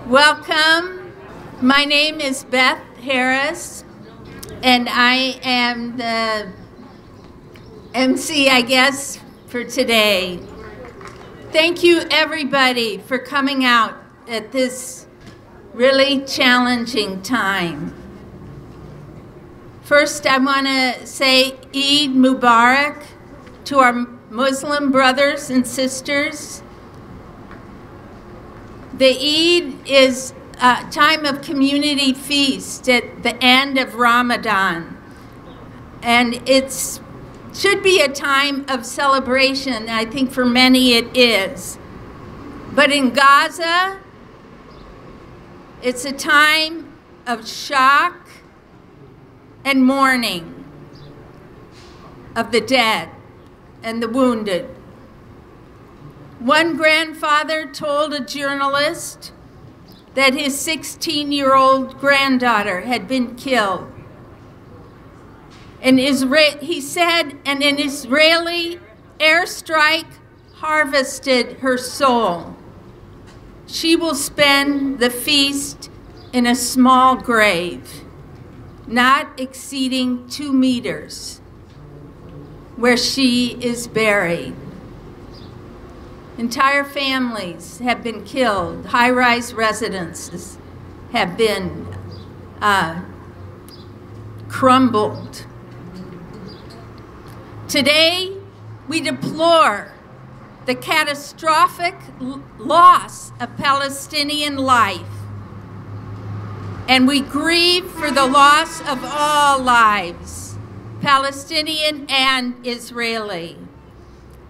Welcome. My name is Beth Harris, and I am the MC, I guess, for today. Thank you, everybody, for coming out at this really challenging time. First, I want to say Eid Mubarak to our Muslim brothers and sisters. The Eid is a time of community feast at the end of Ramadan. And it should be a time of celebration. I think for many it is. But in Gaza, it's a time of shock and mourning of the dead and the wounded. One grandfather told a journalist that his 16-year-old granddaughter had been killed. And he said, an Israeli airstrike harvested her soul. She will spend the feast in a small grave, not exceeding 2 meters, where she is buried. Entire families have been killed. High-rise residences have been crumbled. Today, we deplore the catastrophic loss of Palestinian life, and we grieve for the loss of all lives, Palestinian and Israeli.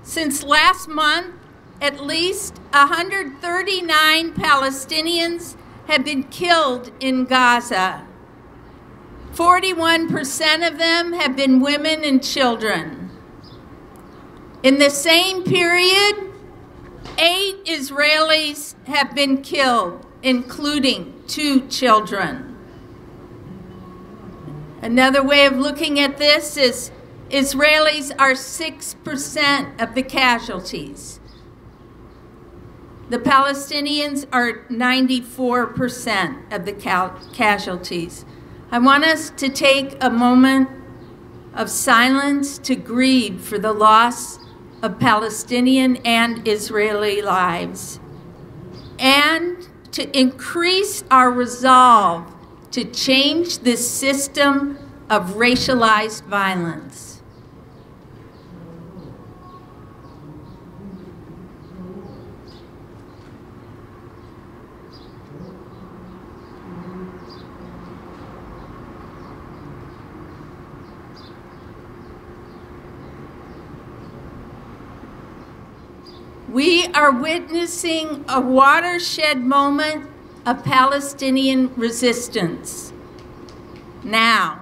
Since last month, at least 139 Palestinians have been killed in Gaza. 41% of them have been women and children. In the same period, 8 Israelis have been killed, including 2 children. Another way of looking at this is Israelis are 6% of the casualties. The Palestinians are 94% of the casualties. I want us to take a moment of silence to grieve for the loss of Palestinian and Israeli lives, and to increase our resolve to change this system of racialized violence. We are witnessing a watershed moment of Palestinian resistance now.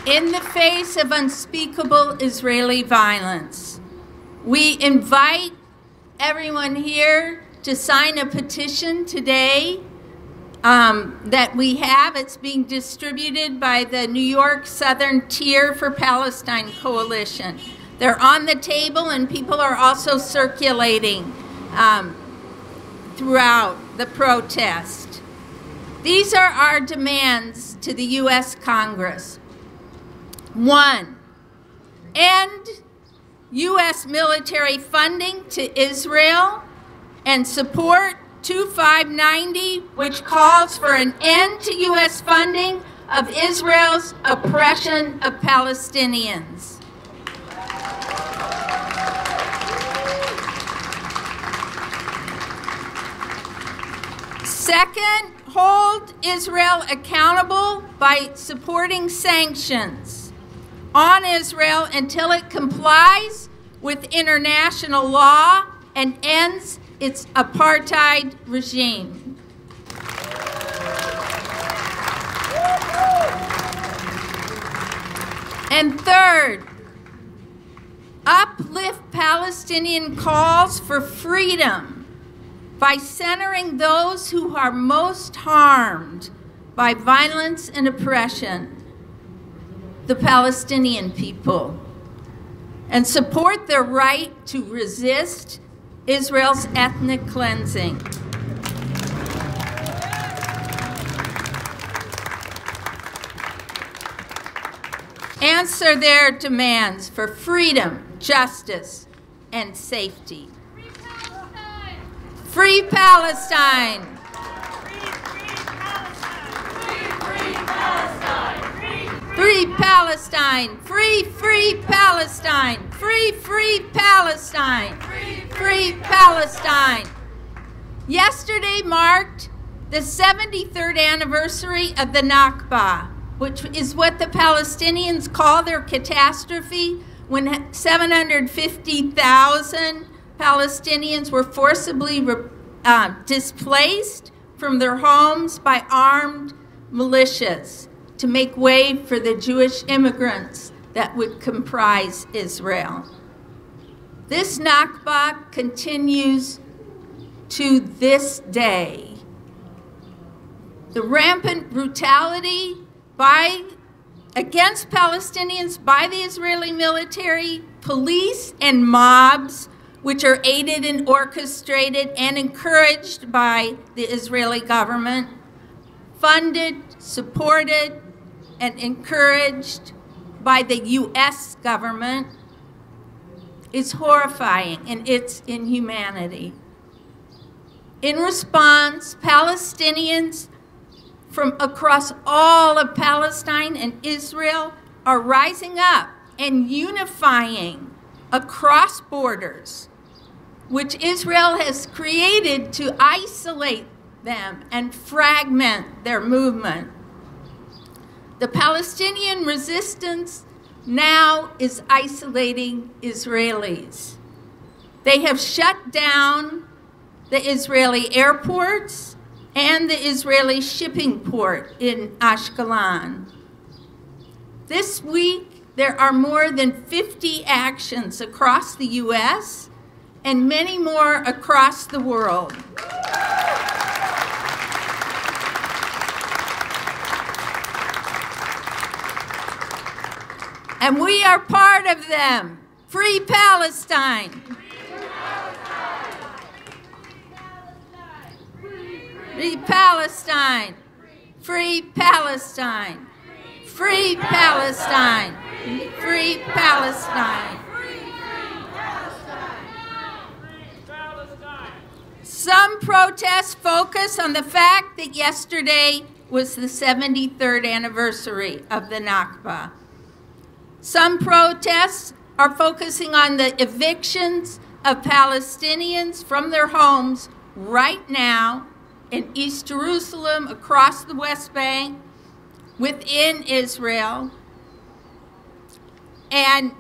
In the face of unspeakable Israeli violence, we invite everyone here to sign a petition today that we have. It's being distributed by the New York Southern Tier for Palestine Coalition. They're on the table, and people are also circulating throughout the protest. These are our demands to the U.S. Congress. 1, end U.S. military funding to Israel and support 2590, which calls for an end to U.S. funding of Israel's oppression of Palestinians. Second, hold Israel accountable by supporting sanctions on Israel until it complies with international law and ends its apartheid regime. And third, uplift Palestinian calls for freedom by centering those who are most harmed by violence and oppression, the Palestinian people. and support their right to resist Israel's ethnic cleansing. Answer their demands for freedom, justice, and safety. Free Palestine! Free Palestine! Free, free Palestine! Free, free Palestine! Free Palestine! Yesterday marked the 73rd anniversary of the Nakba, which is what the Palestinians call their catastrophe, when 750,000 Palestinians were forcibly displaced from their homes by armed militias to make way for the Jewish immigrants that would comprise Israel. This Nakba continues to this day. The rampant brutality against Palestinians by the Israeli military, police, and mobs, which are aided and orchestrated and encouraged by the Israeli government, funded, supported, and encouraged by the U.S. government, is horrifying in its inhumanity. In response, Palestinians from across all of Palestine and Israel are rising up and unifying across borders, which Israel has created to isolate them and fragment their movement. The Palestinian resistance now is isolating Israelis. They have shut down the Israeli airports and the Israeli shipping port in Ashkelon. This week, there are more than 50 actions across the U.S. and many more across the world. And we are part of them. Free Palestine! Free Palestine! Free Palestine! Free Palestine! Free Palestine! Some protests focus on the fact that yesterday was the 73rd anniversary of the Nakba. Some protests are focusing on the evictions of Palestinians from their homes right now in East Jerusalem, across the West Bank, within Israel, and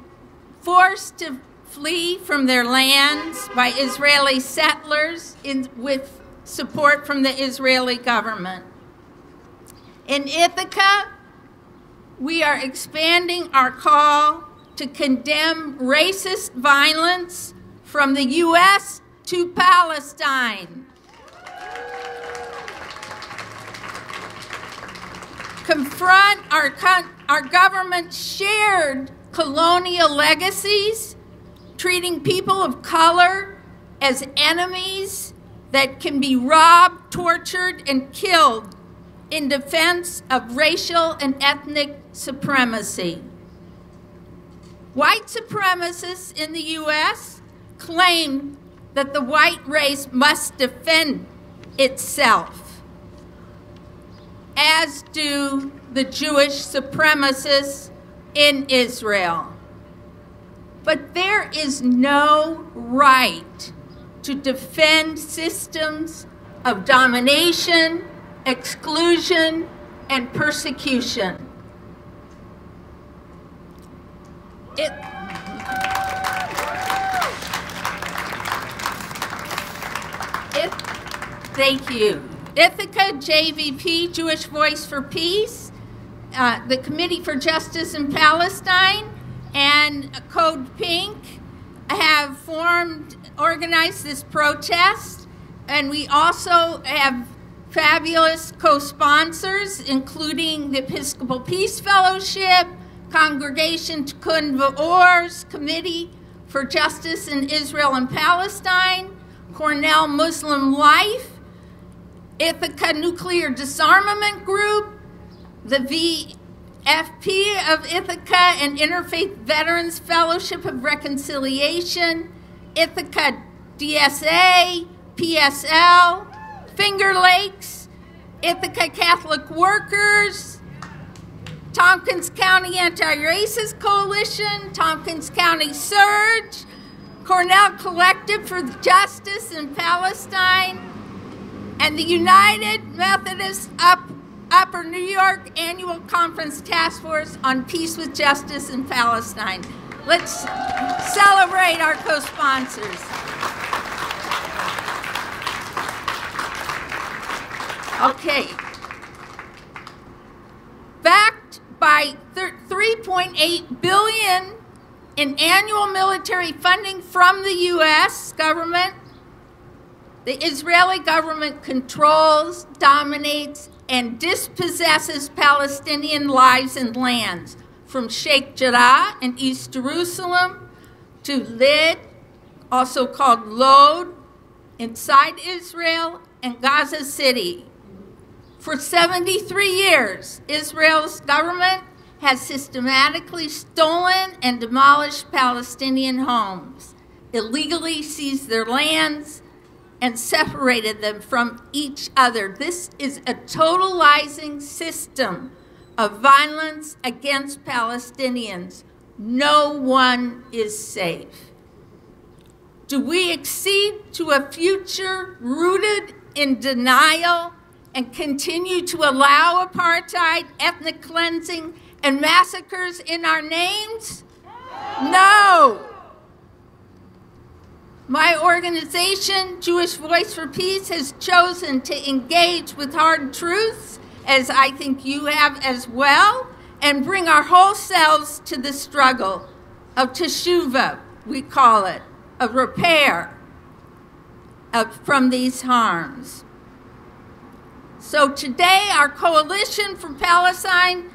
forced to flee from their lands by Israeli settlers with support from the Israeli government. In Ithaca, we are expanding our call to condemn racist violence from the U.S. to Palestine. Confront our government's shared colonial legacies, treating people of color as enemies that can be robbed, tortured, and killed in defense of racial and ethnic supremacy. White supremacists in the U.S. claim that the white race must defend itself, as do the Jewish supremacists in Israel. But there is no right to defend systems of domination, exclusion, and persecution. Thank you. Ithaca, JVP, Jewish Voice for Peace, the Committee for Justice in Palestine, and Code Pink have organized this protest, and we also have fabulous co-sponsors, including the Episcopal Peace Fellowship, Congregation Tikkun V'Or's Committee for Justice in Israel and Palestine, Cornell Muslim Life, Ithaca Nuclear Disarmament Group, the VFP of Ithaca and Interfaith Veterans Fellowship of Reconciliation, Ithaca DSA, PSL, Finger Lakes, Ithaca Catholic Workers, Tompkins County Anti-Racist Coalition, Tompkins County Surge, Cornell Collective for Justice in Palestine, and the United Methodist Upper New York Annual Conference Task Force on Peace with Justice in Palestine. Let's celebrate our co-sponsors. Okay. Backed by $3.8 billion in annual military funding from the U.S. government, the Israeli government controls, dominates, and dispossesses Palestinian lives and lands, from Sheikh Jarrah in East Jerusalem to Lid, also called Lod, inside Israel, and Gaza City. For 73 years, Israel's government has systematically stolen and demolished Palestinian homes, illegally seized their lands, and separated them from each other. This is a totalizing system of violence against Palestinians. No one is safe. Do we accede to a future rooted in denial and continue to allow apartheid, ethnic cleansing, and massacres in our names? No. My organization, Jewish Voice for Peace, has chosen to engage with hard truths, as I think you have as well, and bring our whole selves to the struggle of teshuvah, we call it, of repair from these harms. So today, our Coalition for Palestine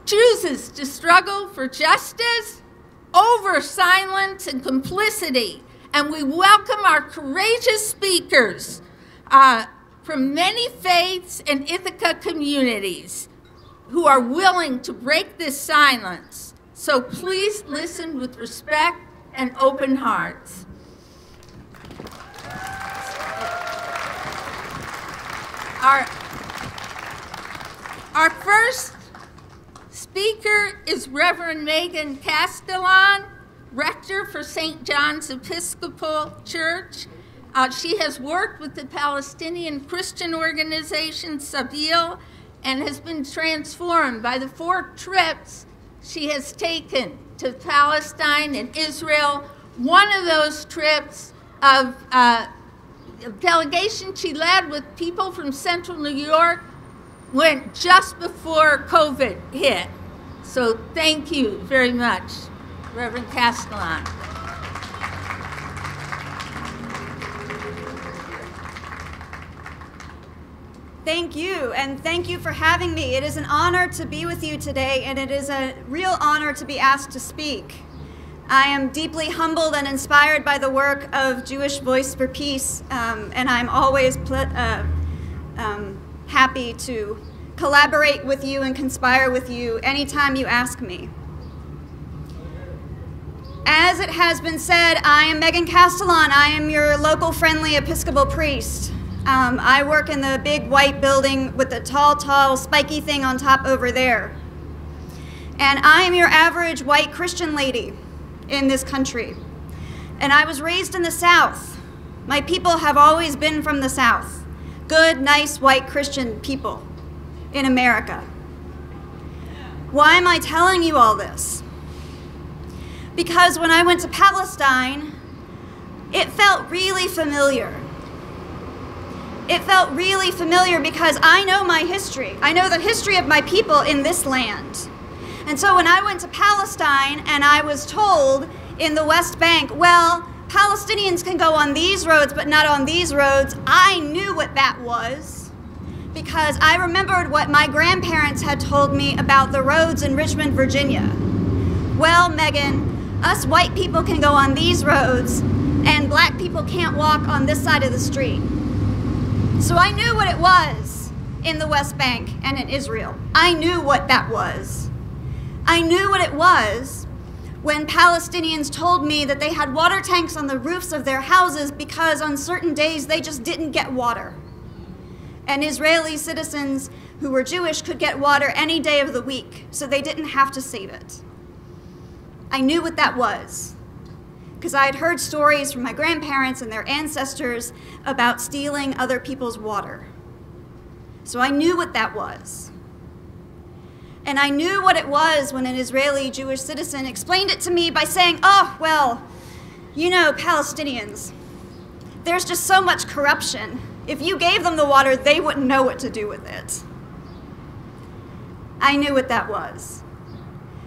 chooses to struggle for justice over silence and complicity. And we welcome our courageous speakers from many faiths and Ithaca communities who are willing to break this silence. So please listen with respect and open hearts. Our first speaker is Reverend Megan Castellan, Rector for St. John's Episcopal Church. She has worked with the Palestinian Christian organization Sabeel and has been transformed by the 4 trips she has taken to Palestine and Israel. One of those trips of a delegation she led with people from central New York went just before COVID hit. So thank you very much, Reverend Castellan. Thank you, and thank you for having me. It is an honor to be with you today, and it is a real honor to be asked to speak. I am deeply humbled and inspired by the work of Jewish Voice for Peace, and I'm always happy to collaborate with you and conspire with you anytime you ask me. As it has been said, I am Megan Castellan. I am your local friendly Episcopal priest. I work in the big white building with the tall, spiky thing on top over there. And I am your average white Christian lady in this country. And I was raised in the South. My people have always been from the South. Good, nice, white Christian people in America. Why am I telling you all this? Because when I went to Palestine, it felt really familiar. It felt really familiar because I know my history. I know the history of my people in this land. And so when I went to Palestine and I was told in the West Bank, well, Palestinians can go on these roads but not on these roads, I knew what that was. because I remembered what my grandparents had told me about the roads in Richmond, Virginia. Well, Megan, us white people can go on these roads, and black people can't walk on this side of the street. So I knew what it was in the West Bank and in Israel. I knew what that was. I knew what it was when Palestinians told me that they had water tanks on the roofs of their houses because on certain days they just didn't get water. And Israeli citizens who were Jewish could get water any day of the week, so they didn't have to save it. I knew what that was, because I had heard stories from my grandparents and their ancestors about stealing other people's water. So I knew what that was. And I knew what it was when an Israeli Jewish citizen explained it to me by saying, oh, well, you know, Palestinians, there's just so much corruption. If you gave them the water, they wouldn't know what to do with it. I knew what that was,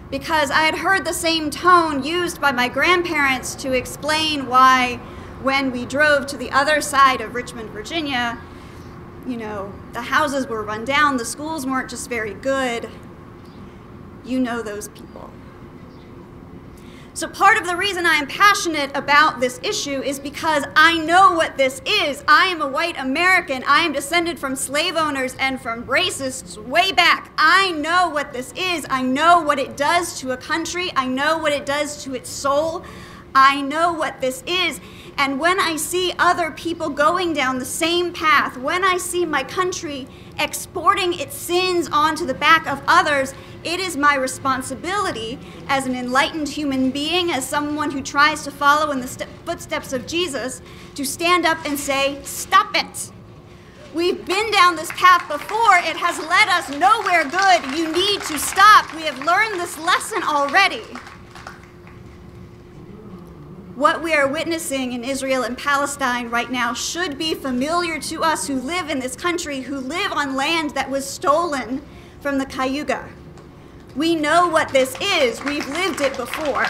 because I had heard the same tone used by my grandparents to explain why, when we drove to the other side of Richmond, Virginia, you know, the houses were run down, the schools weren't just very good. You know those people. So part of the reason I am passionate about this issue is because I know what this is. I am a white American. I am descended from slave owners and from racists way back. I know what this is. I know what it does to a country. I know what it does to its soul. I know what this is. And when I see other people going down the same path, when I see my country exporting its sins onto the back of others, it is my responsibility as an enlightened human being, as someone who tries to follow in the footsteps of Jesus, to stand up and say, stop it. We've been down this path before. It has led us nowhere good. You need to stop. We have learned this lesson already. What we are witnessing in Israel and Palestine right now should be familiar to us who live in this country, who live on land that was stolen from the Cayuga. We know what this is. We've lived it before.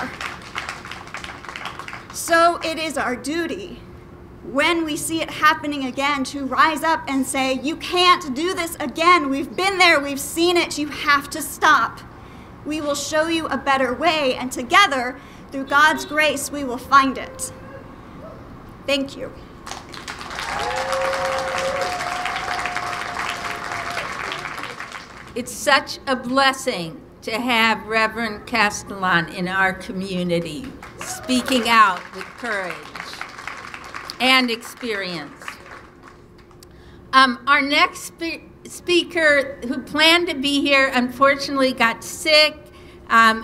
So it is our duty, when we see it happening again, to rise up and say, you can't do this again. We've been there. We've seen it. You have to stop. We will show you a better way, and together, through God's grace, we will find it. Thank you. It's such a blessing to have Reverend Castellan in our community, speaking out with courage and experience. Our next speaker, who planned to be here, unfortunately got sick.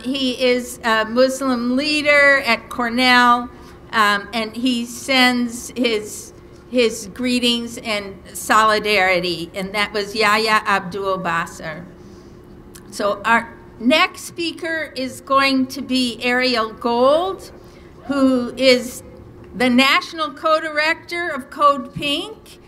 He is a Muslim leader at Cornell, and he sends his greetings and solidarity, and that was Yahya Abdul Basser. So our next speaker is going to be Ariel Gold, who is the National Co-Director of Code Pink.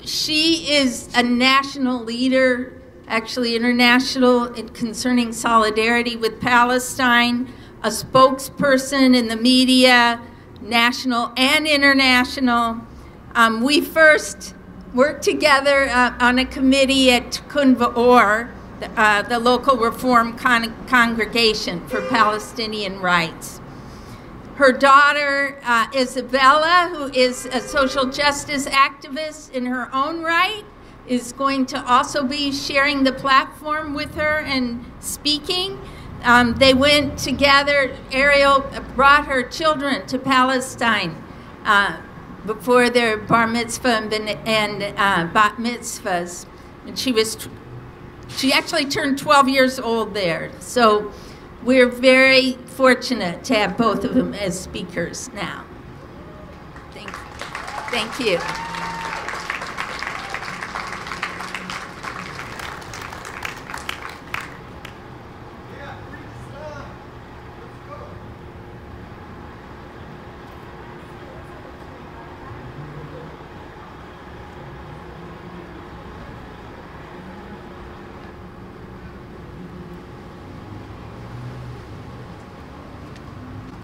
She is a national leader, actually international, concerning solidarity with Palestine, a spokesperson in the media, national and international. We first worked together on a committee at Tikkun V'Or, the local reform congregation for Palestinian rights. Her daughter, Isabella, who is a social justice activist in her own right, is going to also be sharing the platform with her and speaking. They went together. Ariel brought her children to Palestine before their bar mitzvah and bat mitzvahs. And she actually turned 12 years old there. So we're very fortunate to have both of them as speakers now. Thank you.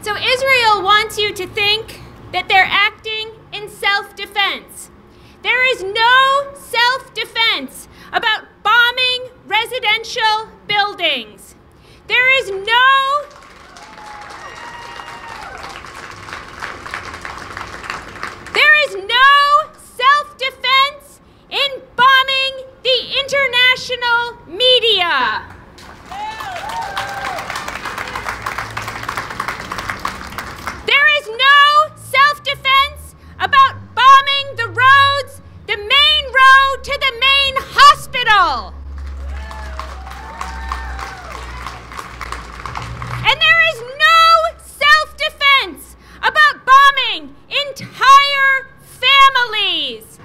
So Israel wants you to think that they're acting in self-defense. There is no self-defense to the main hospital. And there is no self-defense about bombing entire families.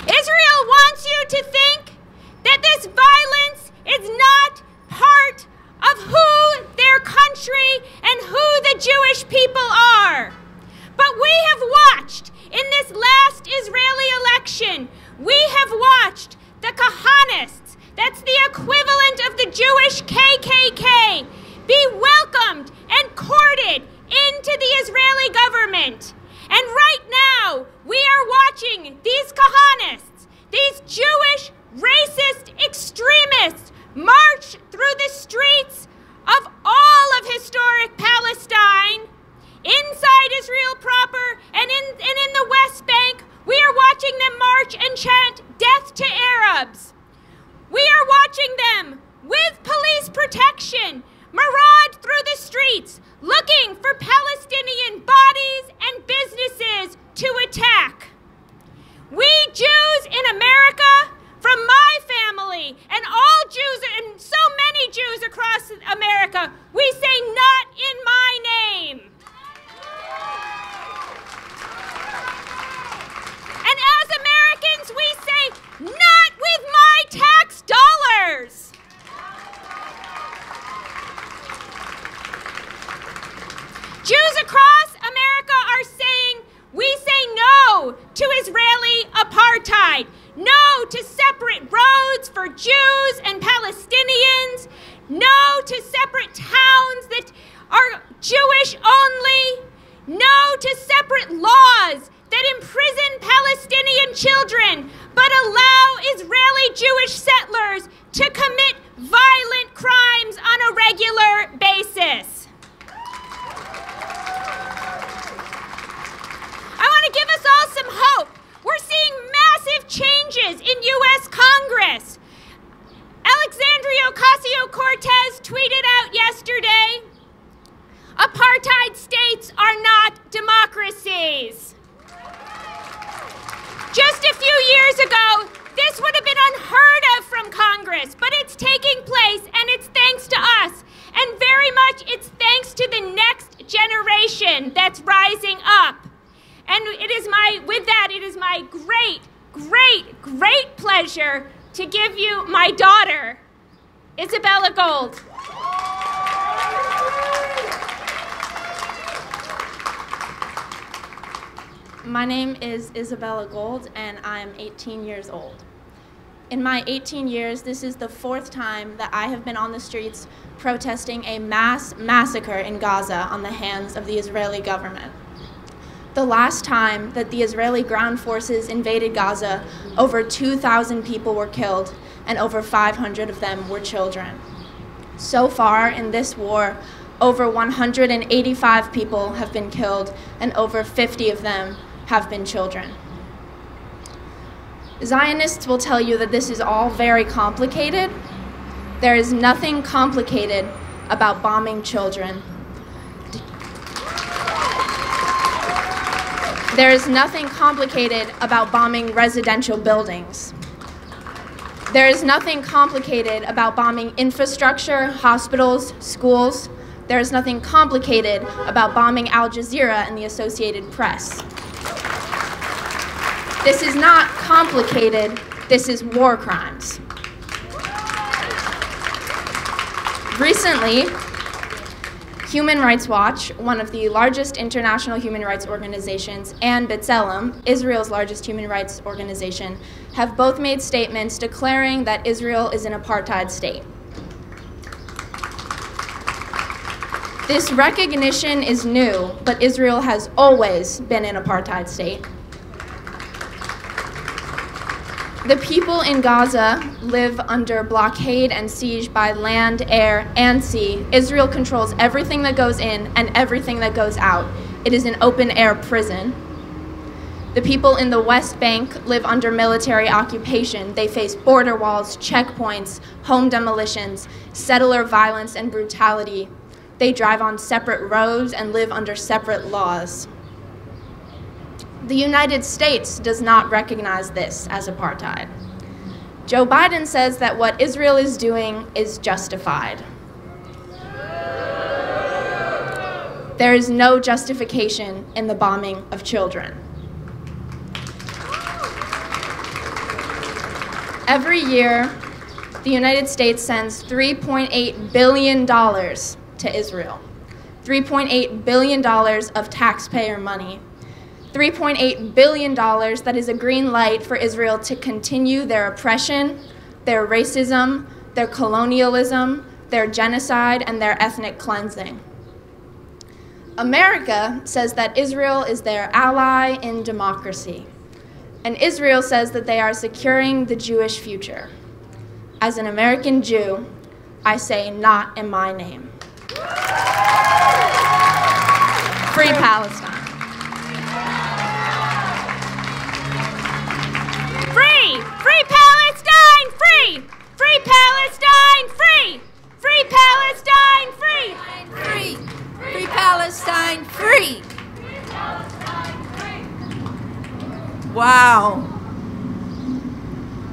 Israel wants you to think that this violence is not part of who their country and who the Jewish people are. But we have watched in this last Israeli election, we have watched the Kahanists, that's the equivalent of the Jewish KKK, be welcomed and courted into the Israeli government. And right now, we are watching these Kahanists, these Jewish racist extremists, march through the streets of all of historic Palestine, inside Israel proper, and in the West Bank. We are watching them march and chant death to Arabs. We are watching them, with police protection, maraud through the streets, looking for Palestinian bodies and businesses to attack. We Jews in America, from my family and all Jews and so many Jews across America, we say, not in my name. And as Americans, we say, not with my tax dollars. Jews across America are saying, we say no to Israeli apartheid, no to separate roads for Jews and Palestinians, no to separate towns that are Jewish only, no to separate laws that imprison Palestinian children but allow Israeli Jewish settlers to commit violent crimes on a regular basis. I want to give us all some hope. We're seeing massive changes in U.S. Congress. Alexandria Ocasio-Cortez tweeted out yesterday, apartheid states are not democracies. Just a few years ago, this would have been unheard of from Congress, but it's taking place, and it's thanks to us. And very much it's thanks to the next generation that's rising up. And it is my great, great, great pleasure to give you my daughter, Isabella Gold. My name is Isabella Gold, and I'm 18 years old. In my 18 years, this is the 4th time that I have been on the streets protesting a mass massacre in Gaza on the hands of the Israeli government. The last time that the Israeli ground forces invaded Gaza, over 2,000 people were killed, and over 500 of them were children. So far in this war, over 185 people have been killed, and over 50 of them have been children. Zionists will tell you that this is all very complicated. There is nothing complicated about bombing children. There is nothing complicated about bombing residential buildings. There is nothing complicated about bombing infrastructure, hospitals, schools. There is nothing complicated about bombing Al Jazeera and the Associated Press. This is not complicated, this is war crimes. Recently, Human Rights Watch, one of the largest international human rights organizations, and B'Tselem, Israel's largest human rights organization, have both made statements declaring that Israel is an apartheid state. This recognition is new, but Israel has always been an apartheid state. The people in Gaza live under blockade and siege by land, air, and sea. Israel controls everything that goes in and everything that goes out. It is an open-air prison. The people in the West Bank live under military occupation. They face border walls, checkpoints, home demolitions, settler violence and brutality. They drive on separate roads and live under separate laws. The United States does not recognize this as apartheid. Joe Biden says that what Israel is doing is justified. There is no justification in the bombing of children. Every year, the United States sends $3.8 billion to Israel. $3.8 billion of taxpayer money. $3.8 billion that is a green light for Israel to continue their oppression, their racism, their colonialism, their genocide, and their ethnic cleansing. America says that Israel is their ally in democracy, and Israel says that they are securing the Jewish future. As an American Jew, I say not in my name. Free Palestine. Free! Free Palestine! Free! Free Palestine! Free! Free Palestine! Free! Free! Free Palestine! Free! Wow.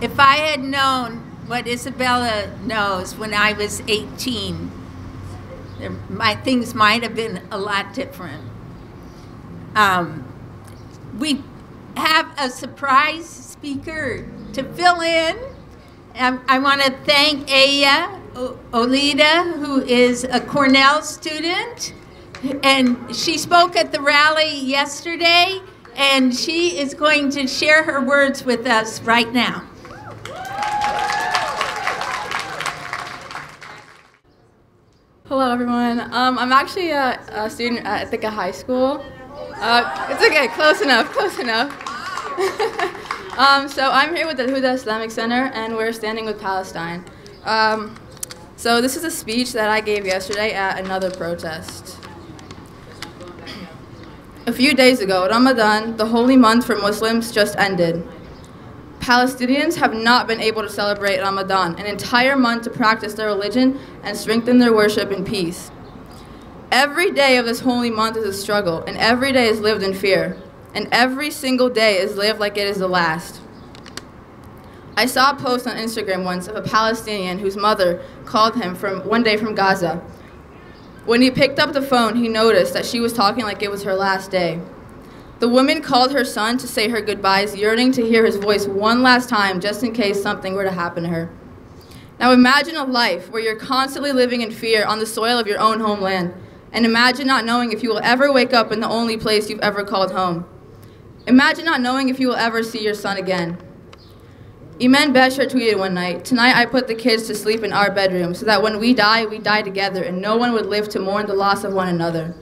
If I had known what Isabella knows when I was 18, things might have been a lot different. We have a surprise speaker to fill in. I want to thank Oulida, who is a Cornell student, and she spoke at the rally yesterday, and she is going to share her words with us right now. Hello, everyone. I'm actually a student at Ithaca High School. It's okay, close enough. So I'm here with the Oulida Islamic Center, and we're standing with Palestine. So this is a speech that I gave yesterday at another protest. A few days ago, Ramadan, the holy month for Muslims, just ended. Palestinians have not been able to celebrate Ramadan, an entire month to practice their religion and strengthen their worship in peace. Every day of this holy month is a struggle, and every day is lived in fear, and every single day is lived like it is the last. I saw a post on Instagram once of a Palestinian whose mother called him one day from Gaza. When he picked up the phone, he noticed that she was talking like it was her last day. The woman called her son to say her goodbyes, yearning to hear his voice one last time just in case something were to happen to her. Now imagine a life where you're constantly living in fear on the soil of your own homeland, and imagine not knowing if you will ever wake up in the only place you've ever called home. Imagine not knowing if you will ever see your son again. Iman Besher tweeted one night, "Tonight I put the kids to sleep in our bedroom so that when we die together and no one would live to mourn the loss of one another."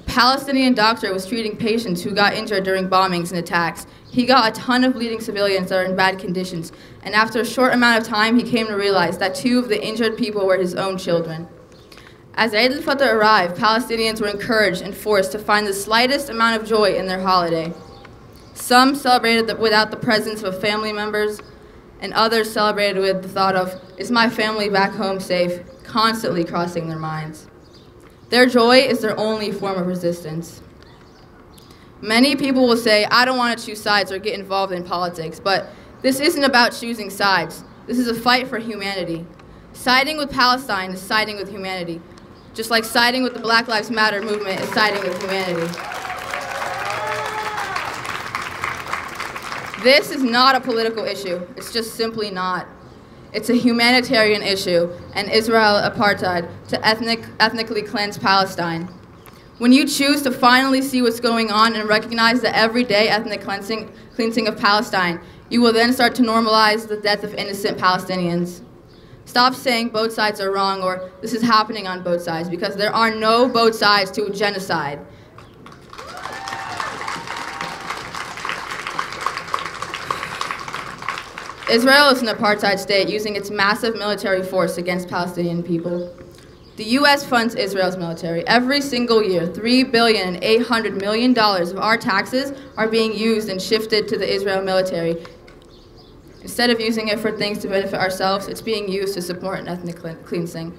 A Palestinian doctor was treating patients who got injured during bombings and attacks. He got a ton of bleeding civilians that are in bad conditions, and after a short amount of time, he came to realize that 2 of the injured people were his own children. As Eid al-Fitr arrived, Palestinians were encouraged and forced to find the slightest amount of joy in their holiday. Some celebrated without the presence of family members, and others celebrated with the thought of, "Is my family back home safe?" constantly crossing their minds. Their joy is their only form of resistance. Many people will say, "I don't want to choose sides or get involved in politics," but this isn't about choosing sides. This is a fight for humanity. Siding with Palestine is siding with humanity, just like siding with the Black Lives Matter movement is siding with humanity. This is not a political issue. It's just simply not. It's a humanitarian issue, and Israel apartheid to ethnically cleanse Palestine. When you choose to finally see what's going on and recognize the everyday ethnic cleansing of Palestine, you will then start to normalize the death of innocent Palestinians. Stop saying both sides are wrong or this is happening on both sides, because there are no both sides to a genocide. Israel is an apartheid state using its massive military force against Palestinian people. The U.S. funds Israel's military. Every single year, $3.8 billion of our taxes are being used and shifted to the Israel military. Instead of using it for things to benefit ourselves, it's being used to support an ethnic cleansing.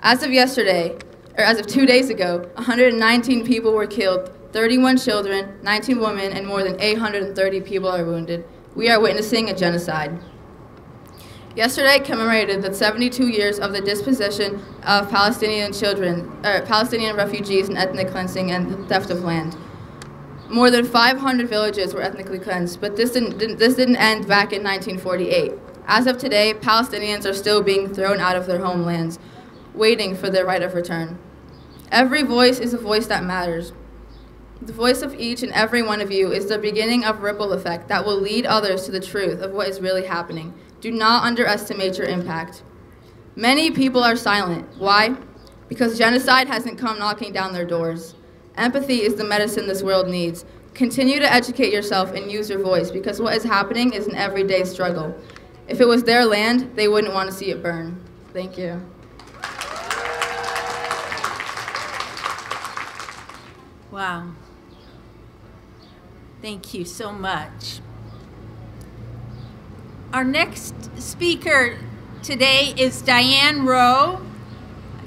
As of 2 days ago, 119 people were killed 31 children, 19 women, and more than 830 people are wounded. We are witnessing a genocide. Yesterday commemorated the 72 years of the dispossession of Palestinian refugees and ethnic cleansing and theft of land. More than 500 villages were ethnically cleansed, but this didn't end back in 1948. As of today, Palestinians are still being thrown out of their homelands, waiting for their right of return. Every voice is a voice that matters. The voice of each and every one of you is the beginning of a ripple effect that will lead others to the truth of what is really happening. Do not underestimate your impact. Many people are silent. Why? Because genocide hasn't come knocking down their doors. Empathy is the medicine this world needs. Continue to educate yourself and use your voice, because what is happening is an everyday struggle. If it was their land, they wouldn't want to see it burn. Thank you. Wow. Thank you so much. Our next speaker today is Dianne Rowe.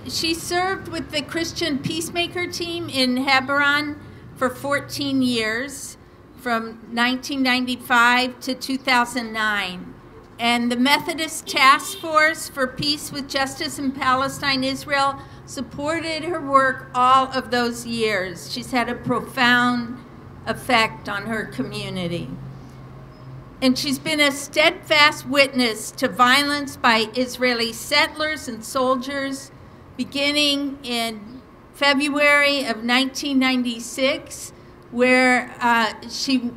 She served with the Christian Peacemaker team in Hebron for 14 years, from 1995 to 2009. And the Methodist Task Force for Peace with Justice in Palestine, Israel, supported her work all of those years. She's had a profound effect on her community. And she's been a steadfast witness to violence by Israeli settlers and soldiers, beginning in February of 1996, where she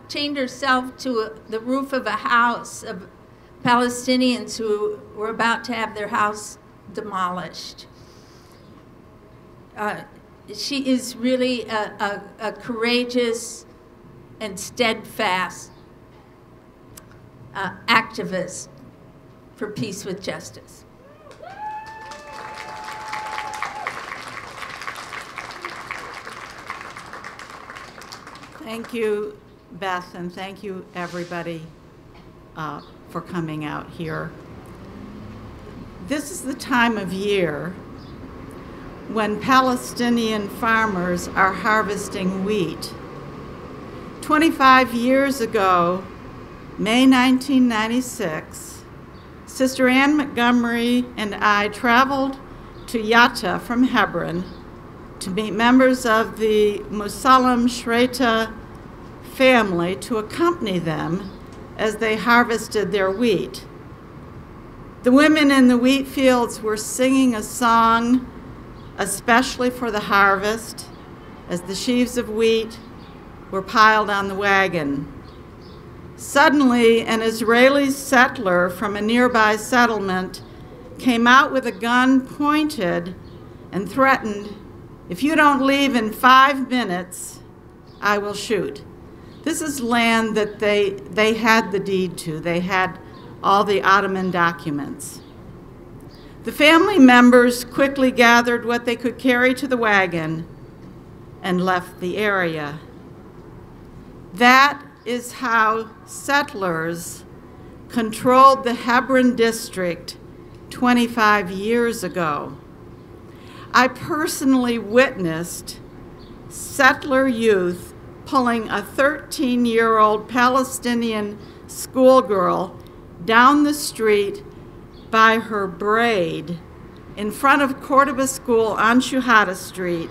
chained herself to the roof of a house of Palestinians who were about to have their house demolished. She is really a courageous and steadfast activist for peace with justice. Thank you, Beth, and thank you, everybody, for coming out here. This is the time of year when Palestinian farmers are harvesting wheat. 25 years ago, May 1996, Sister Anne Montgomery and I traveled to Yatta from Hebron to meet members of the Musallam Shreta family to accompany them as they harvested their wheat. The women in the wheat fields were singing a song especially for the harvest as the sheaves of wheat were piled on the wagon. Suddenly, an Israeli settler from a nearby settlement came out with a gun pointed and threatened, "If you don't leave in 5 minutes, I will shoot." This is land that they had the deed to. They had all the Ottoman documents. The family members quickly gathered what they could carry to the wagon and left the area. That is how settlers controlled the Hebron district 25 years ago. I personally witnessed settler youth pulling a 13-year-old Palestinian schoolgirl down the street by her braid in front of Cordoba School on Shuhada Street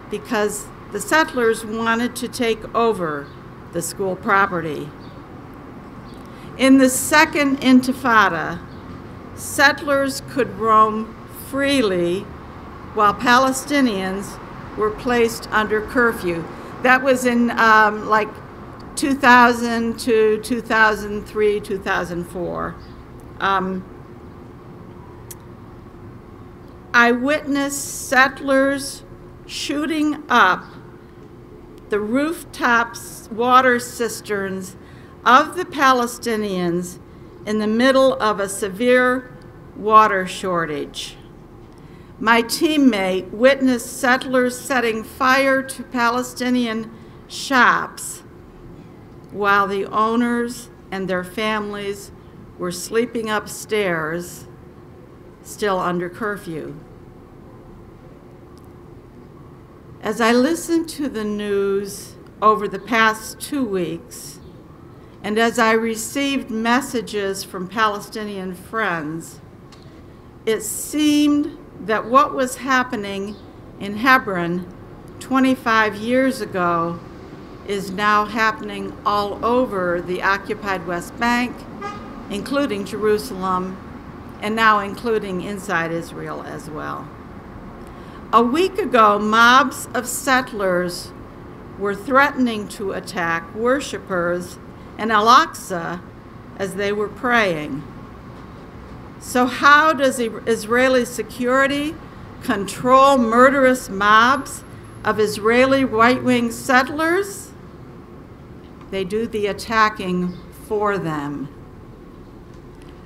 because the settlers wanted to take over the school property. In the Second Intifada, settlers could roam freely while Palestinians were placed under curfew. That was in like 2000 to 2003, 2004. I witnessed settlers shooting up the rooftops water cisterns of the Palestinians in the middle of a severe water shortage. My teammate witnessed settlers setting fire to Palestinian shops while the owners and their families were sleeping upstairs, still under curfew. As I listened to the news over the past 2 weeks, and as I received messages from Palestinian friends, it seemed that what was happening in Hebron 25 years ago is now happening all over the occupied West Bank, including Jerusalem, and now including inside Israel as well. A week ago, mobs of settlers were threatening to attack worshipers in Al-Aqsa as they were praying. So how does Israeli security control murderous mobs of Israeli right-wing settlers? They do the attacking for them.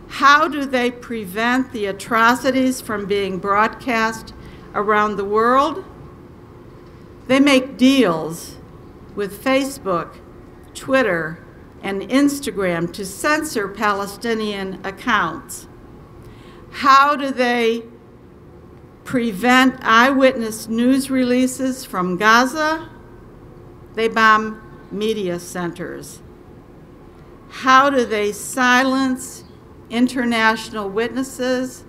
How do they prevent the atrocities from being broadcast around the world? They make deals with Facebook, Twitter, and Instagram to censor Palestinian accounts. How do they prevent eyewitness news releases from Gaza? They bomb media centers. How do they silence international witnesses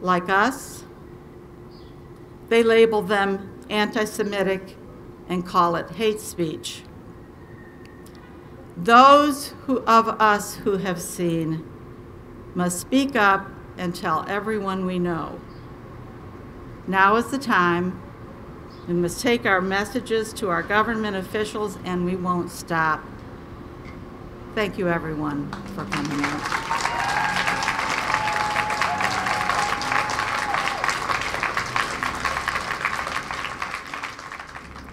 like us? They label them anti-Semitic and call it hate speech. Those of us who have seen must speak up and tell everyone we know. Now is the time. We must take our messages to our government officials, and we won't stop. Thank you, everyone, for coming out.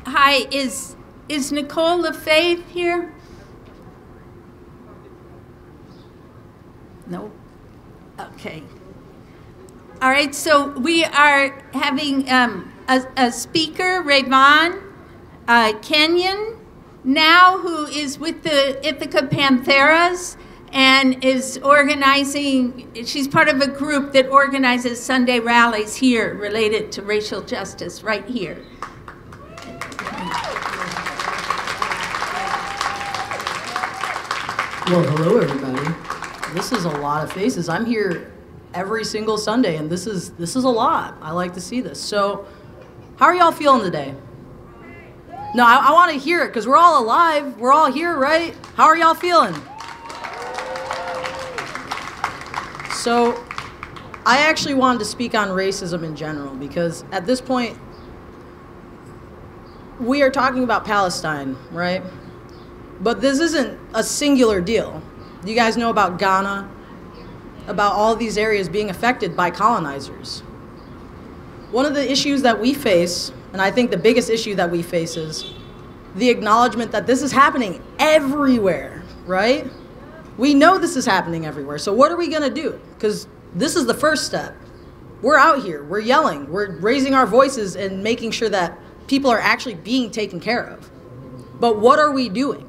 Hi, is Nicole LaFave here? No? Okay. All right, so we are having a speaker, Rayvon Kenyon, now, who is with the Ithaca Pantheras and is organizing, she's part of a group that organizes Sunday rallies here related to racial justice right here. Well, hello, everybody. This is a lot of faces. I'm here every single Sunday, and this is a lot. I like to see this. So, how are y'all feeling today? No, I want to hear it, because we're all alive. We're all here, right? How are y'all feeling? So, I actually wanted to speak on racism in general, because at this point, we are talking about Palestine, right? But this isn't a singular deal. You guys know about Ghana, about all these areas being affected by colonizers. One of the issues that we face, and I think the biggest issue that we face, is the acknowledgement that this is happening everywhere, right? We know this is happening everywhere, so what are we gonna do? Because this is the first step. We're out here, we're yelling, we're raising our voices and making sure that people are actually being taken care of. But what are we doing?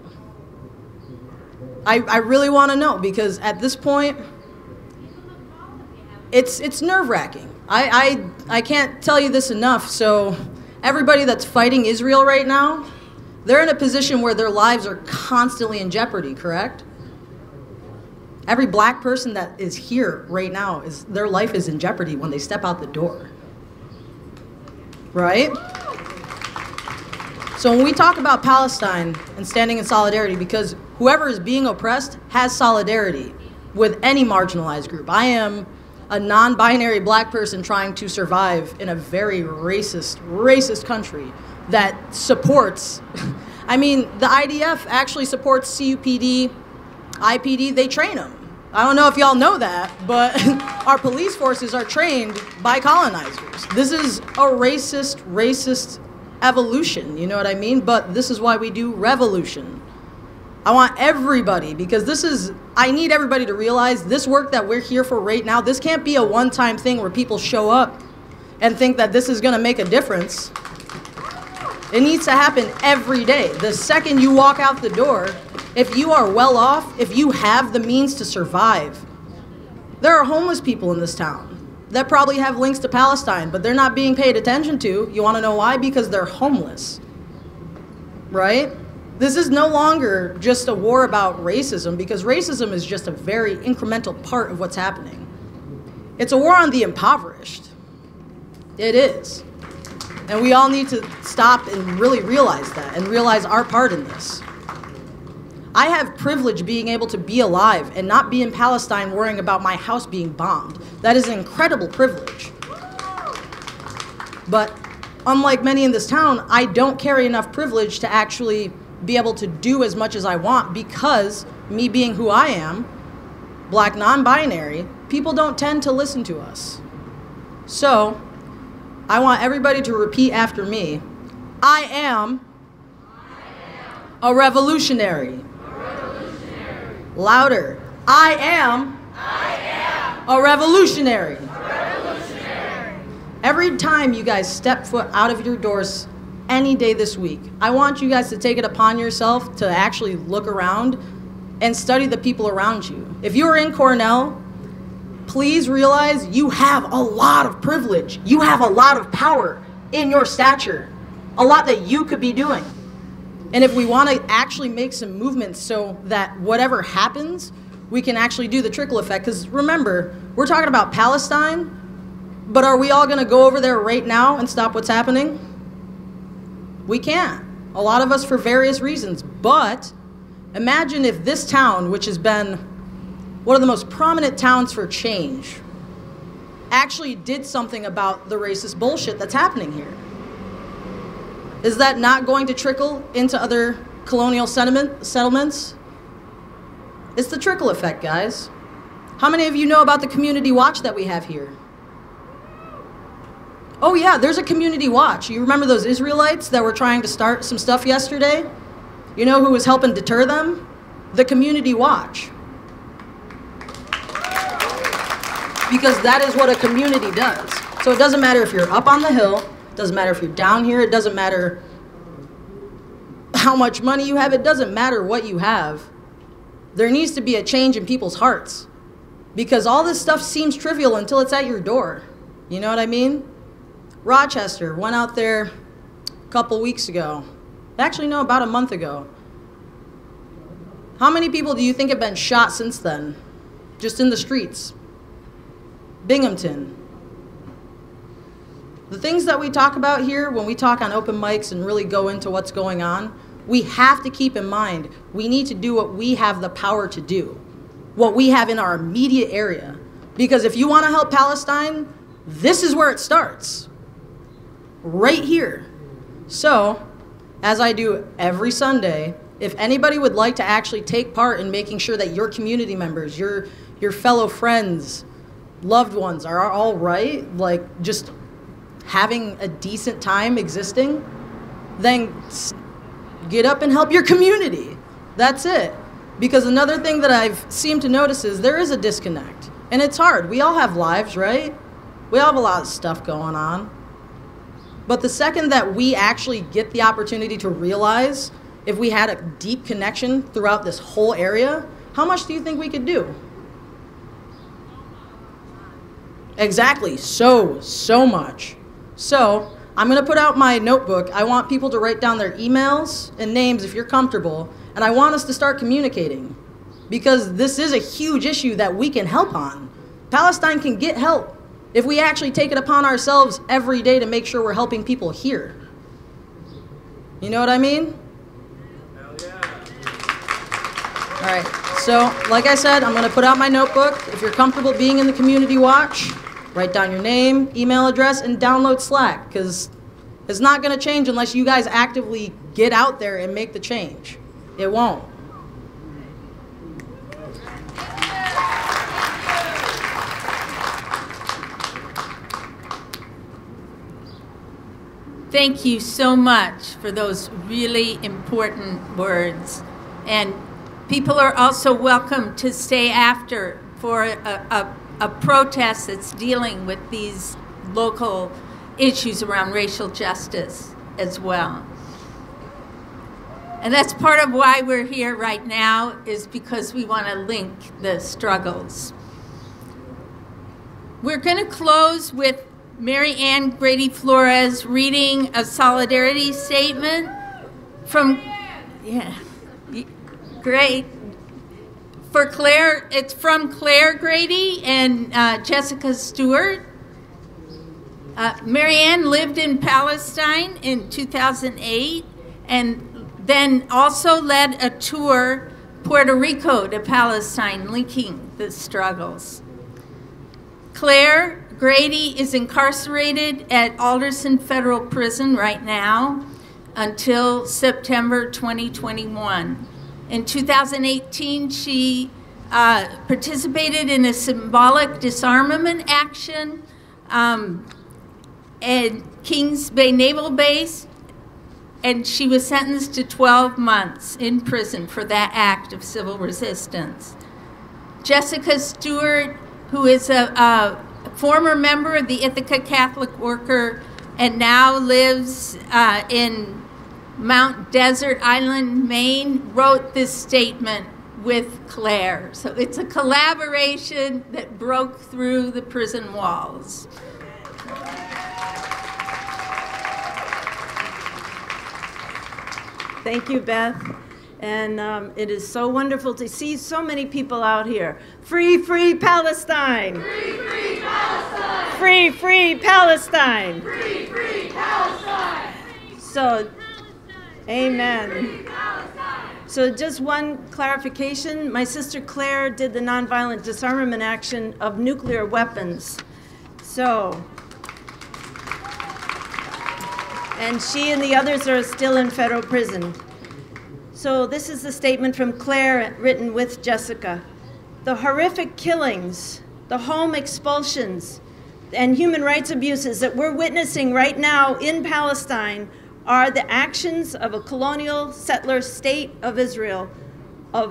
I really want to know, because at this point, it's nerve-wracking. I can't tell you this enough. So everybody that's fighting Israel right now, they're in a position where their lives are constantly in jeopardy, correct? Every black person that is here right now, their life is in jeopardy when they step out the door, right? So when we talk about Palestine and standing in solidarity, because whoever is being oppressed has solidarity with any marginalized group. I am a non-binary black person trying to survive in a very racist country that supports, I mean, the IDF actually supports CUPD, IPD, they train them. I don't know if y'all know that, but our police forces are trained by colonizers. This is a racist evolution, you know what I mean? But this is why we do revolution. I want everybody, because I need everybody to realize this work that we're here for right now, this can't be a one-time thing where people show up and think that this is gonna make a difference. It needs to happen every day. The second you walk out the door, if you are well off, if you have the means to survive, there are homeless people in this town. that probably have links to Palestine, but they're not being paid attention to. You want to know why? Because they're homeless, right? This is no longer just a war about racism, because racism is just a very incremental part of what's happening. It's a war on the impoverished. It is. And we all need to stop and really realize that and realize our part in this. I have privilege being able to be alive and not be in Palestine worrying about my house being bombed. That is an incredible privilege. But unlike many in this town, I don't carry enough privilege to actually be able to do as much as I want, because me being who I am, black non-binary, people don't tend to listen to us. So I want everybody to repeat after me. I am a revolutionary. Louder. I am a revolutionary. Every time you guys step foot out of your doors any day this week, I want you guys to take it upon yourself to actually look around and study the people around you. If you're in Cornell, please realize you have a lot of privilege. You have a lot of power in your stature, a lot that you could be doing. And if we want to actually make some movements so that whatever happens, we can actually do the trickle effect. Because remember, we're talking about Palestine, but are we all going to go over there right now and stop what's happening? We can't. A lot of us for various reasons. But imagine if this town, which has been one of the most prominent towns for change, actually did something about the racist bullshit that's happening here. Is that not going to trickle into other colonial settlements? It's the trickle effect, guys. How many of you know about the community watch that we have here? Oh yeah, there's a community watch. You remember those Israelites that were trying to start some stuff yesterday? You know who was helping deter them? The community watch. Because that is what a community does. So it doesn't matter if you're up on the hill, it doesn't matter if you're down here, it doesn't matter how much money you have, it doesn't matter what you have. There needs to be a change in people's hearts. Because all this stuff seems trivial until it's at your door. You know what I mean? Rochester went out there a couple weeks ago. Actually, no, about a month ago. How many people do you think have been shot since then? Just in the streets. Binghamton. The things that we talk about here when we talk on open mics and really go into what's going on, we have to keep in mind we need to do what we have the power to do, what we have in our immediate area. Because if you want to help Palestine, this is where it starts. Right here. So, as I do every Sunday, if anybody would like to actually take part in making sure that your community members, your fellow friends, loved ones are all right, like just having a decent time existing, then get up and help your community. That's it. Because another thing that I've seemed to notice is there is a disconnect. And it's hard. We all have lives, right? We all have a lot of stuff going on. But the second that we actually get the opportunity to realize if we had a deep connection throughout this whole area, how much do you think we could do? Exactly. So much. So I'm going to put out my notebook. I want people to write down their emails and names if you're comfortable. And I want us to start communicating. Because this is a huge issue that we can help on. Palestine can get help if we actually take it upon ourselves every day to make sure we're helping people here. You know what I mean? Hell yeah. All right. So, like I said, I'm going to put out my notebook. If you're comfortable being in the community watch, write down your name, email address, and download Slack, because it's not going to change unless you guys actively get out there and make the change. It won't. Thank you so much for those really important words. And people are also welcome to stay after for a protest that's dealing with these local issues around racial justice as well. And that's part of why we're here right now, is because we want to link the struggles. We're going to close with Anne Grady Flores reading a solidarity statement from, great. For Clare, it's from Clare Grady and Jessica Stewart. Anne lived in Palestine in 2008 and then also led a tour Puerto Rico to Palestine, linking the struggles. Clare Grady is incarcerated at Alderson Federal Prison right now until September 2021. In 2018, she participated in a symbolic disarmament action at Kings Bay Naval Base, and she was sentenced to 12 months in prison for that act of civil resistance. Jessica Stewart, who is a former member of the Ithaca Catholic Worker and now lives in Mount Desert Island, Maine, wrote this statement with Clare. So it's a collaboration that broke through the prison walls. Thank you, Beth. And it is so wonderful to see so many people out here. Free, free Palestine! Free, free Palestine! Free, free Palestine! Free, free Palestine! So, amen. So just one clarification. My sister Claire did the nonviolent disarmament action of nuclear weapons. So, and she and the others are still in federal prison. So this is the statement from Claire written with Jessica. The horrific killings, the home expulsions, and human rights abuses that we're witnessing right now in Palestine are the actions of a colonial settler state of Israel,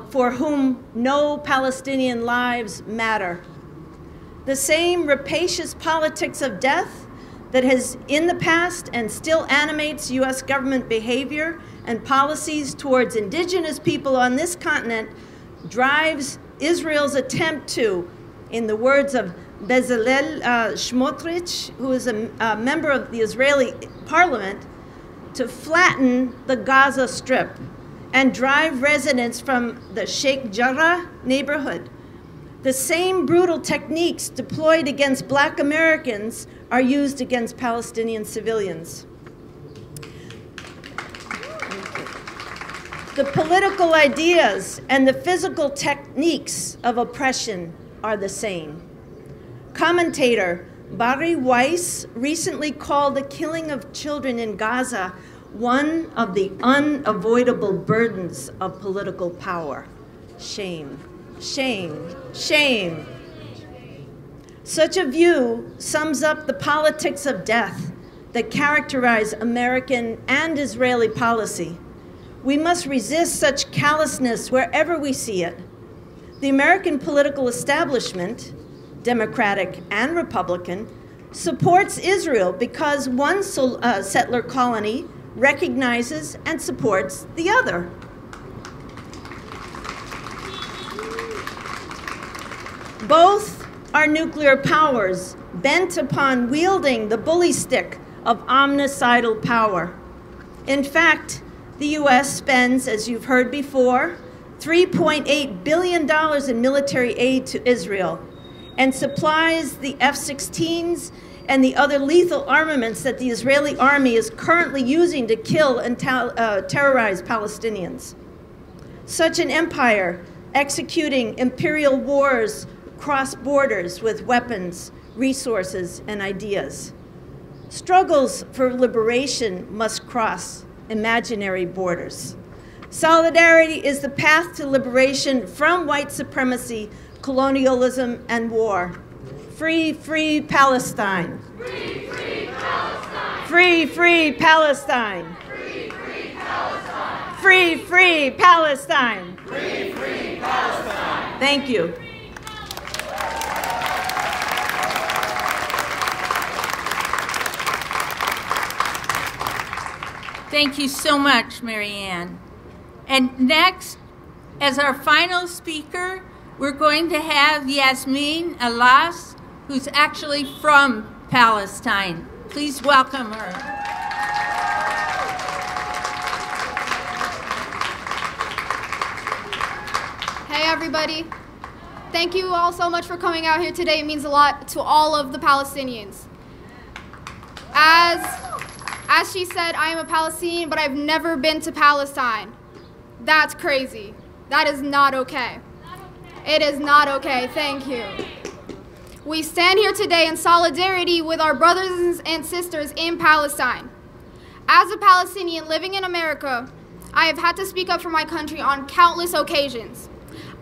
for whom no Palestinian lives matter. The same rapacious politics of death that has in the past and still animates U.S. government behavior and policies towards indigenous people on this continent drives Israel's attempt to, in the words of Bezalel Smotrich, who is a member of the Israeli parliament, to flatten the Gaza Strip and drive residents from the Sheikh Jarrah neighborhood. The same brutal techniques deployed against Black Americans are used against Palestinian civilians. The political ideas and the physical techniques of oppression are the same. Commentator Barry Weiss recently called the killing of children in Gaza one of the unavoidable burdens of political power. Shame, shame, shame. Such a view sums up the politics of death that characterize American and Israeli policy. We must resist such callousness wherever we see it. The American political establishment, Democratic and Republican, supports Israel because one settler colony recognizes and supports the other. Both are nuclear powers bent upon wielding the bully stick of omnicidal power. In fact, the U.S. spends, as you've heard before, $3.8 billion in military aid to Israel and supplies the F-16s and the other lethal armaments that the Israeli army is currently using to kill and terrorize Palestinians. Such an empire executing imperial wars across borders with weapons, resources, and ideas. Struggles for liberation must cross imaginary borders. Solidarity is the path to liberation from white supremacy, colonialism, and war. Free, free Palestine. Free, free Palestine. Free, free Palestine. Free, free Palestine. Free, free Palestine. Free, free Palestine. Thank you. Thank you so much, Anne. And next, as our final speaker, we're going to have Yasmin Alas, who's actually from Palestine. Please welcome her. Hey everybody. Thank you all so much for coming out here today. It means a lot to all of the Palestinians. As she said, I am a Palestinian, but I've never been to Palestine. That's crazy. That is not okay. It is not okay. Thank you. We stand here today in solidarity with our brothers and sisters in Palestine. As a Palestinian living in America, I have had to speak up for my country on countless occasions.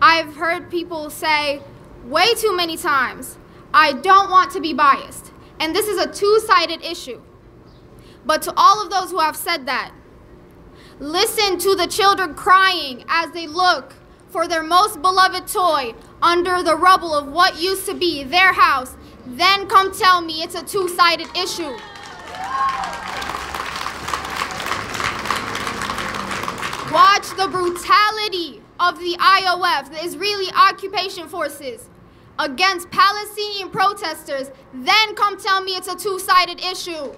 I've heard people say way too many times, I don't want to be biased, and this is a two-sided issue. But to all of those who have said that, listen to the children crying as they look for their most beloved toy under the rubble of what used to be their house, then come tell me it's a two-sided issue. Watch the brutality of the IOF, the Israeli occupation forces, against Palestinian protesters, then come tell me it's a two-sided issue.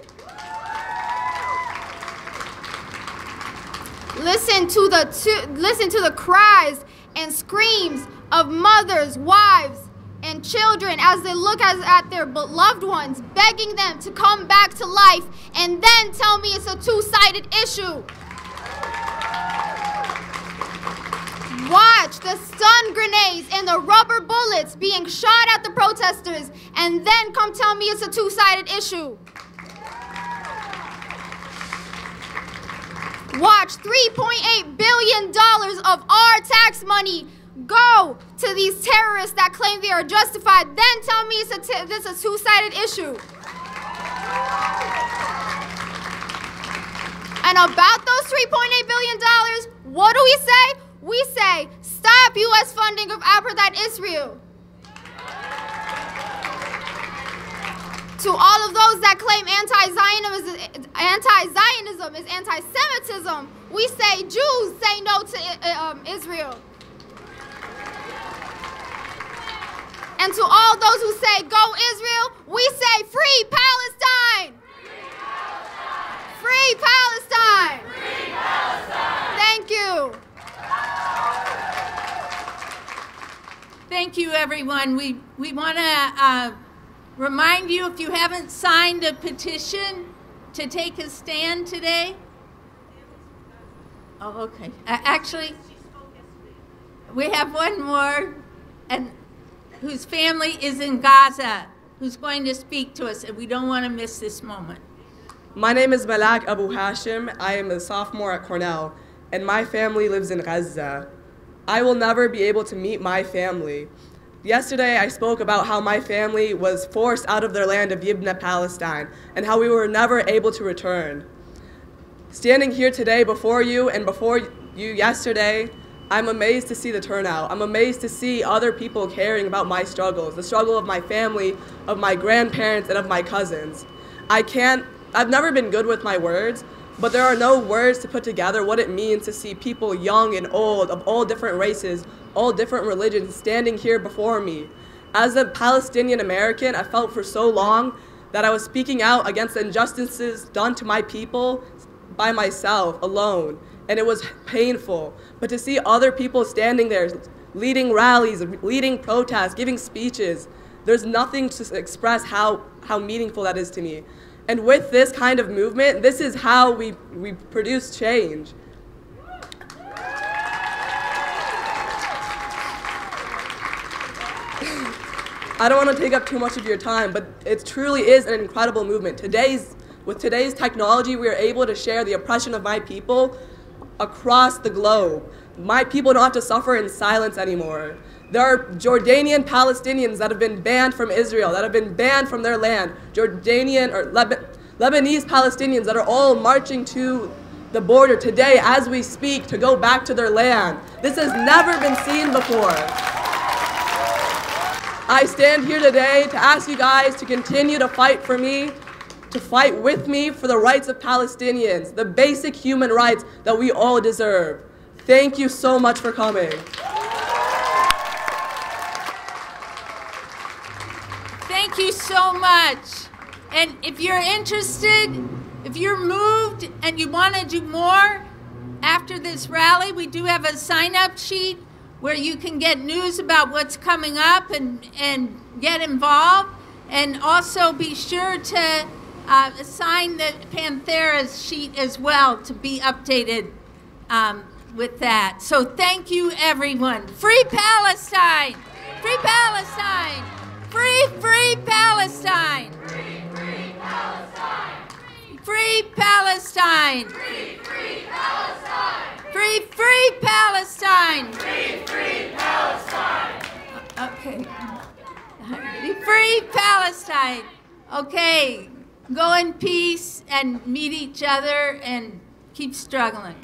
Listen to the cries and screams of mothers, wives, and children as they look at their beloved ones, begging them to come back to life, and then tell me it's a two-sided issue. Watch the stun grenades and the rubber bullets being shot at the protesters, and then come tell me it's a two-sided issue. Watch $3.8 billion of our tax money go to these terrorists that claim they are justified, then tell me it's a two-sided issue. And about those $3.8 billion, what do we say? We say, stop U.S. funding of apartheid Israel. To all of those that claim anti-Zionism is anti-Semitism, we say Jews say no to Israel. And to all those who say go Israel, we say free Palestine! Free Palestine! Free Palestine! Thank you. Thank you, everyone. We want to remind you, if you haven't signed a petition to take a stand today. Oh, okay. Actually, we have one more, and whose family is in Gaza, who's going to speak to us, and we don't want to miss this moment. My name is Malak Abu Hashim. I am a sophomore at Cornell, and my family lives in Gaza. I will never be able to meet my family. Yesterday, I spoke about how my family was forced out of their land of Yibna, Palestine, and how we were never able to return. Standing here today before you and before you yesterday, I'm amazed to see the turnout. I'm amazed to see other people caring about my struggles, the struggle of my family, of my grandparents, and of my cousins. I've never been good with my words, but there are no words to put together what it means to see people young and old, of all different races, all different religions, standing here before me. As a Palestinian American, I felt for so long that I was speaking out against the injustices done to my people by myself, alone, and it was painful. But to see other people standing there, leading rallies, leading protests, giving speeches, there's nothing to express how meaningful that is to me. And with this kind of movement, this is how we produce change. I don't want to take up too much of your time, but it truly is an incredible movement. With today's technology, we are able to share the oppression of my people across the globe. My people don't have to suffer in silence anymore. There are Jordanian Palestinians that have been banned from Israel, that have been banned from their land. Jordanian or Lebanese Palestinians that are all marching to the border today as we speak to go back to their land. This has never been seen before. I stand here today to ask you guys to continue to fight for me, to fight with me for the rights of Palestinians, the basic human rights that we all deserve. Thank you so much for coming. Thank you so much. And if you're interested, if you're moved and you want to do more after this rally, we do have a sign-up sheet where you can get news about what's coming up and get involved. And also be sure to sign the Pantheras sheet as well to be updated with that. So thank you, everyone. Free Palestine! Free Palestine! Free, free Palestine! Free, free Palestine! Free Palestine! Free, free Palestine! Free, free Palestine! Free, free Palestine! Okay. Free Palestine! Okay. Go in peace and meet each other and keep struggling.